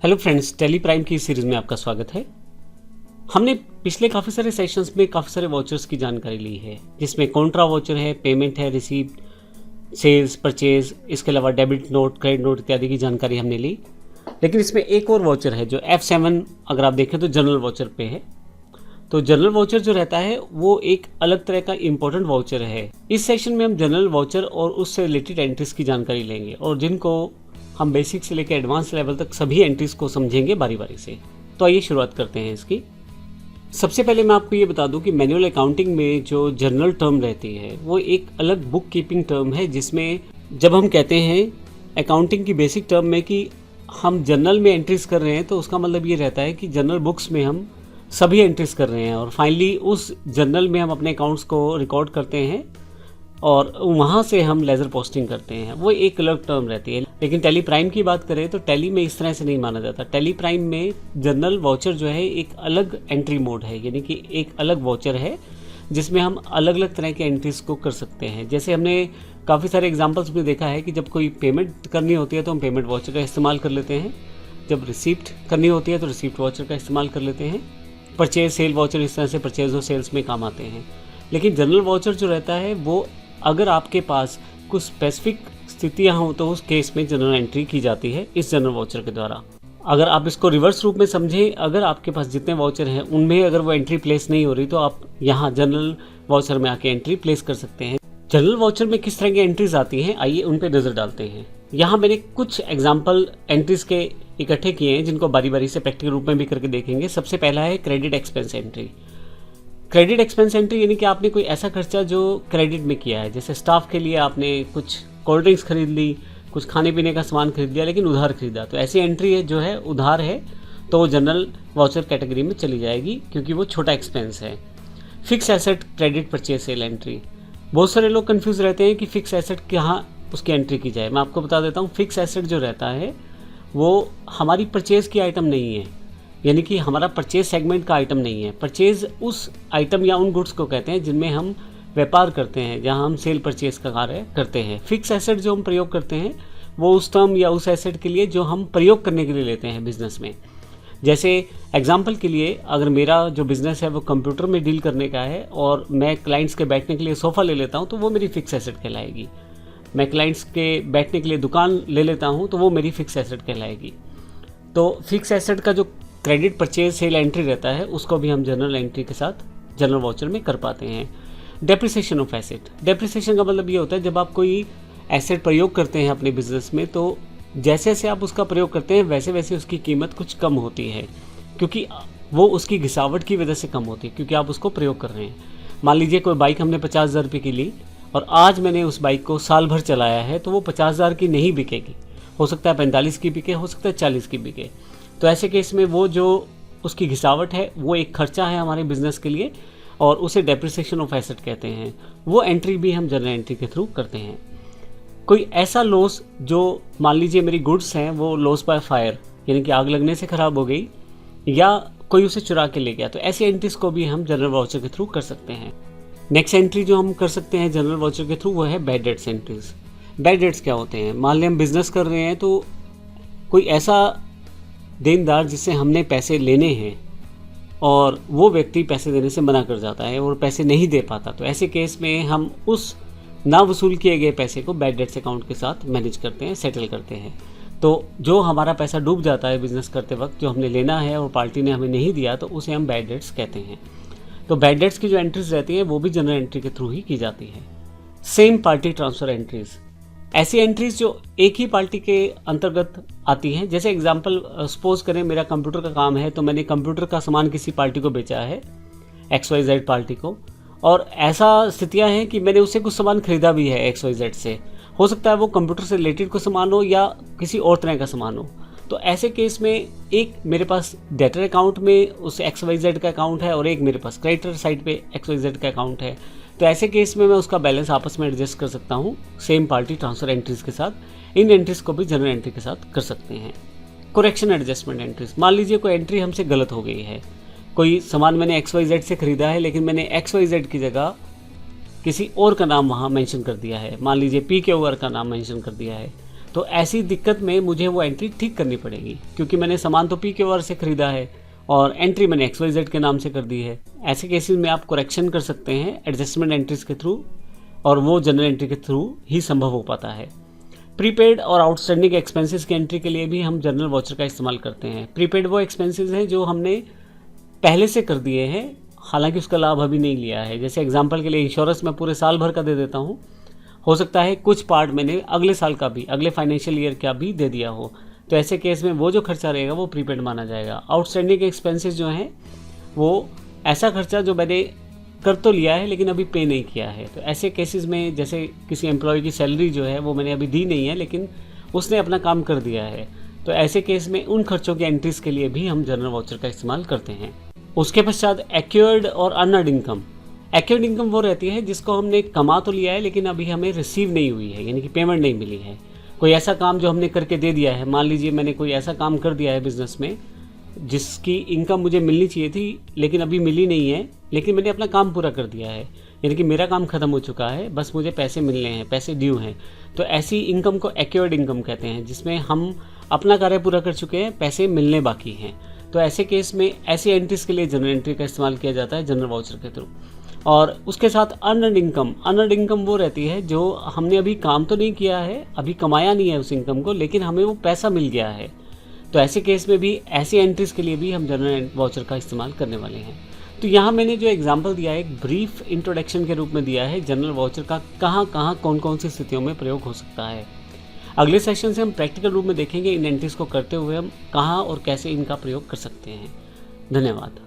Hello friends, Tally Prime की series में आपका स्वागत है। हमने पिछले काफ़ी सारे सेशंस में काफ़ी सारे वाउचर्स की जानकारी ली है, जिसमें कॉन्ट्रा वाउचर है, पेमेंट है, रिसीप्ट, सेल्स, परचेज, इसके अलावा डेबिट नोट, क्रेडिट नोट इत्यादि की जानकारी हमने ली। लेकिन इसमें एक और वाउचर है जो F7 अगर आप देखें तो जनरल वाउचर पे है। तो जनरल वाउचर जो रहता है वो एक अलग तरह का इंपॉर्टेंट वाउचर है। इस सेशन में हम जनरल वाउचर और उससे रिलेटेड एंट्रीज की जानकारी लेंगे और जिनको हम बेसिक से लेकर एडवांस लेवल तक सभी एंट्रीज को समझेंगे बारी बारी से। तो आइए शुरुआत करते हैं इसकी। सबसे पहले मैं आपको ये बता दूं कि मैनुअल अकाउंटिंग में जो जनरल टर्म रहती है वो एक अलग बुक कीपिंग टर्म है, जिसमें जब हम कहते हैं अकाउंटिंग की बेसिक टर्म में कि हम जर्नल में एंट्रीज कर रहे हैं तो उसका मतलब ये रहता है कि जनरल बुक्स में हम सभी एंट्रीज कर रहे हैं और फाइनली उस जर्नल में हम अपने अकाउंट्स को रिकॉर्ड करते हैं और वहाँ से हम लेजर पोस्टिंग करते हैं। वो एक अलग टर्म रहती है। लेकिन टेली प्राइम की बात करें तो टेली में इस तरह से नहीं माना जाता। टेली प्राइम में जनरल वाउचर जो है एक अलग एंट्री मोड है, यानी कि एक अलग वाउचर है जिसमें हम अलग अलग तरह के एंट्रीज को कर सकते हैं। जैसे हमने काफ़ी सारे एग्जाम्पल्स में देखा है कि जब कोई पेमेंट करनी होती है तो हम पेमेंट वाउचर का इस्तेमाल कर लेते हैं, जब रिसीप्ट करनी होती है तो रिसीप्ट वाउचर का इस्तेमाल कर लेते हैं, परचेज सेल वाउचर इस तरह से परचेज और सेल्स में काम आते हैं। लेकिन जनरल वाउचर जो रहता है वो अगर आपके पास कुछ स्पेसिफिक स्थितियां हों तो उस केस में जनरल एंट्री की जाती है इस जनरल वाउचर के द्वारा। अगर आप इसको रिवर्स रूप में समझें, अगर आपके पास जितने वाउचर हैं उनमें अगर वो एंट्री प्लेस नहीं हो रही तो आप यहाँ जनरल वाउचर में आके एंट्री प्लेस कर सकते हैं। जनरल वाउचर में किस तरह की एंट्रीज आती हैं, आइए उन पर नज़र डालते हैं। यहाँ मैंने कुछ एग्जाम्पल एंट्रीज के इकट्ठे किए हैं जिनको बारी बारी से प्रैक्टिकल रूप में भी करके देखेंगे। सबसे पहला है credit expense entry. Credit expense entry यानी कि आपने कोई ऐसा खर्चा जो क्रेडिट में किया है, जैसे स्टाफ के लिए आपने कुछ कोल्ड ड्रिंक्स खरीद ली, कुछ खाने पीने का सामान खरीद लिया लेकिन उधार खरीदा, तो ऐसी एंट्री है जो है उधार है तो वो जनरल वाउचर कैटेगरी में चली जाएगी क्योंकि वो छोटा एक्सपेंस है। Fix asset credit purchase sale entry. बहुत सारे लोग कंफ्यूज रहते हैं कि फिक्स एसेट कहाँ उसकी एंट्री की जाए। मैं आपको बता देता हूँ, फिक्स एसेट जो रहता है वो हमारी परचेज की आइटम नहीं है, यानी कि हमारा परचेज सेगमेंट का आइटम नहीं है। परचेज उस आइटम या उन गुड्स को कहते हैं जिनमें हम व्यापार करते हैं, जहां हम सेल परचेज का कार्य करते हैं। फिक्स एसेट जो हम प्रयोग करते हैं वो उस टर्म या उस एसेट के लिए जो हम प्रयोग करने के लिए लेते हैं बिजनेस में। जैसे एग्जांपल के लिए अगर मेरा जो बिज़नेस है वो कंप्यूटर में डील करने का है और मैं क्लाइंट्स के बैठने के लिए सोफ़ा ले लेता हूँ तो वो मेरी फिक्स एसेट कहलाएगी। मैं क्लाइंट्स के बैठने के लिए दुकान ले लेता हूँ तो वो मेरी फिक्स एसेट कहलाएगी। तो फिक्स एसेट का जो क्रेडिट परचेज सेल एंट्री रहता है उसको भी हम जनरल एंट्री के साथ जनरल वाउचर में कर पाते हैं। Depreciation of asset. डेप्रिसिएशन का मतलब ये होता है जब आप कोई एसेट प्रयोग करते हैं अपने बिजनेस में तो जैसे जैसे आप उसका प्रयोग करते हैं वैसे वैसे उसकी कीमत कुछ कम होती है, क्योंकि वो उसकी घिसावट की वजह से कम होती है, क्योंकि आप उसको प्रयोग कर रहे हैं। मान लीजिए कोई बाइक हमने 50,000 रुपये की ली और आज मैंने उस बाइक को साल भर चलाया है तो वो 50,000 की नहीं बिकेगी, हो सकता है 45 की बिके, हो सकता है 40 की बिके। तो ऐसे केस में वो जो उसकी घिसावट है वो एक खर्चा है हमारे बिजनेस के लिए और उसे डेप्रिसिएशन ऑफ एसेट कहते हैं। वो एंट्री भी हम जनरल एंट्री के थ्रू करते हैं। कोई ऐसा लॉस जो मान लीजिए मेरी गुड्स हैं वो लॉस बाय फायर यानी कि आग लगने से ख़राब हो गई या कोई उसे चुरा के ले गया, तो ऐसी एंट्रीज को भी हम जनरल वाउचर के थ्रू कर सकते हैं। नेक्स्ट एंट्री जो हम कर सकते हैं जनरल वाउचर के थ्रू वो है bad debts entries. Bad debts क्या होते हैं? मान लें हम बिजनेस कर रहे हैं तो कोई ऐसा देनदार जिससे हमने पैसे लेने हैं और वो व्यक्ति पैसे देने से मना कर जाता है और पैसे नहीं दे पाता, तो ऐसे केस में हम उस ना वसूल किए गए पैसे को बैड डेट्स अकाउंट के साथ मैनेज करते हैं, सेटल करते हैं। तो जो हमारा पैसा डूब जाता है बिजनेस करते वक्त, जो हमने लेना है और पार्टी ने हमें नहीं दिया, तो उसे हम बैड डेट्स कहते हैं। तो बैड डेट्स की जो एंट्रीज रहती हैं वो भी जनरल एंट्री के थ्रू ही की जाती है। सेम पार्टी ट्रांसफ़र एंट्रीज, ऐसी एंट्रीज जो एक ही पार्टी के अंतर्गत आती हैं। जैसे एग्जांपल सपोज करें मेरा कंप्यूटर का काम है तो मैंने कंप्यूटर का सामान किसी पार्टी को बेचा है, XYZ पार्टी को, और ऐसा स्थितियां हैं कि मैंने उससे कुछ सामान खरीदा भी है XYZ से। हो सकता है वो कंप्यूटर से रिलेटेड कोई सामान हो या किसी और तरह का सामान हो। तो ऐसे केस में एक मेरे पास डेटर अकाउंट में उस XYZ का अकाउंट है और एक मेरे पास क्रेडिटर साइड पे XYZ का अकाउंट है। तो ऐसे केस में मैं उसका बैलेंस आपस में एडजस्ट कर सकता हूँ सेम पार्टी ट्रांसफ़र एंट्रीज के साथ। इन एंट्रीज को भी जनरल एंट्री के साथ कर सकते हैं। करेक्शन एडजस्टमेंट एंट्रीज, मान लीजिए कोई एंट्री हमसे गलत हो गई है, कोई सामान मैंने XYZ से ख़रीदा है लेकिन मैंने XYZ की जगह किसी और का नाम वहाँ मेंशन कर दिया है, मान लीजिए PQR का नाम मेंशन कर दिया है, तो ऐसी दिक्कत में मुझे वो एंट्री ठीक करनी पड़ेगी, क्योंकि मैंने सामान तो PQR से ख़रीदा है और एंट्री मैंने XYZ के नाम से कर दी है। ऐसे केसेस में आप करेक्शन कर सकते हैं एडजस्टमेंट एंट्रीज के थ्रू, और वो जनरल एंट्री के थ्रू ही संभव हो पाता है। प्रीपेड और आउटस्टैंडिंग एक्सपेंसेस की एंट्री के लिए भी हम जनरल वाउचर का इस्तेमाल करते हैं। प्रीपेड वो एक्सपेंसेस हैं जो हमने पहले से कर दिए हैं, हालांकि उसका लाभ अभी नहीं लिया है। जैसे एग्जांपल के लिए इंश्योरेंस मैं पूरे साल भर का दे देता हूँ, हो सकता है कुछ पार्ट मैंने अगले साल का भी, अगले फाइनेंशियल ईयर का भी दे दिया हो, तो ऐसे केस में वो जो खर्चा रहेगा वो प्रीपेड माना जाएगा। आउटस्टैंडिंग एक्सपेंसेस जो हैं वो ऐसा खर्चा जो मैंने कर तो लिया है लेकिन अभी पे नहीं किया है। तो ऐसे केसेस में जैसे किसी एम्प्लॉय की सैलरी जो है वो मैंने अभी दी नहीं है लेकिन उसने अपना काम कर दिया है, तो ऐसे केस में उन खर्चों की एंट्रीज के लिए भी हम जनरल वाउचर का इस्तेमाल करते हैं। उसके पश्चात एक्योर्ड और अनअर्न्ड इनकम। एक्योर्ड इनकम वो रहती है जिसको हमने कमा तो लिया है लेकिन अभी हमें रिसीव नहीं हुई है, यानी कि पेमेंट नहीं मिली है। कोई ऐसा काम जो हमने करके दे दिया है, मान लीजिए मैंने कोई ऐसा काम कर दिया है बिजनेस में जिसकी इनकम मुझे मिलनी चाहिए थी लेकिन अभी मिली नहीं है, लेकिन मैंने अपना काम पूरा कर दिया है, यानी कि मेरा काम ख़त्म हो चुका है, बस मुझे पैसे मिलने हैं, पैसे ड्यू हैं। तो ऐसी इनकम को एक्योर्ड इनकम कहते हैं, जिसमें हम अपना कार्य पूरा कर चुके हैं, पैसे मिलने बाकी हैं। तो ऐसे केस में ऐसी एंट्रीज के लिए जनरल एंट्री का इस्तेमाल किया जाता है जनरल वाउचर के थ्रू। और उसके साथ अनअर्न्ड इनकम। अनअर्न्ड इनकम वो रहती है जो हमने अभी काम तो नहीं किया है, अभी कमाया नहीं है उस इनकम को, लेकिन हमें वो पैसा मिल गया है। तो ऐसे केस में भी ऐसी एंट्रीज के लिए भी हम जनरल वाउचर का इस्तेमाल करने वाले हैं। तो यहाँ मैंने जो एग्जांपल दिया है एक ब्रीफ इंट्रोडक्शन के रूप में दिया है जनरल वाउचर का कहाँ कहाँ कौन कौन सी स्थितियों में प्रयोग हो सकता है। अगले सेशन से हम प्रैक्टिकल रूप में देखेंगे इन एंट्रीज को करते हुए हम कहाँ और कैसे इनका प्रयोग कर सकते हैं। धन्यवाद।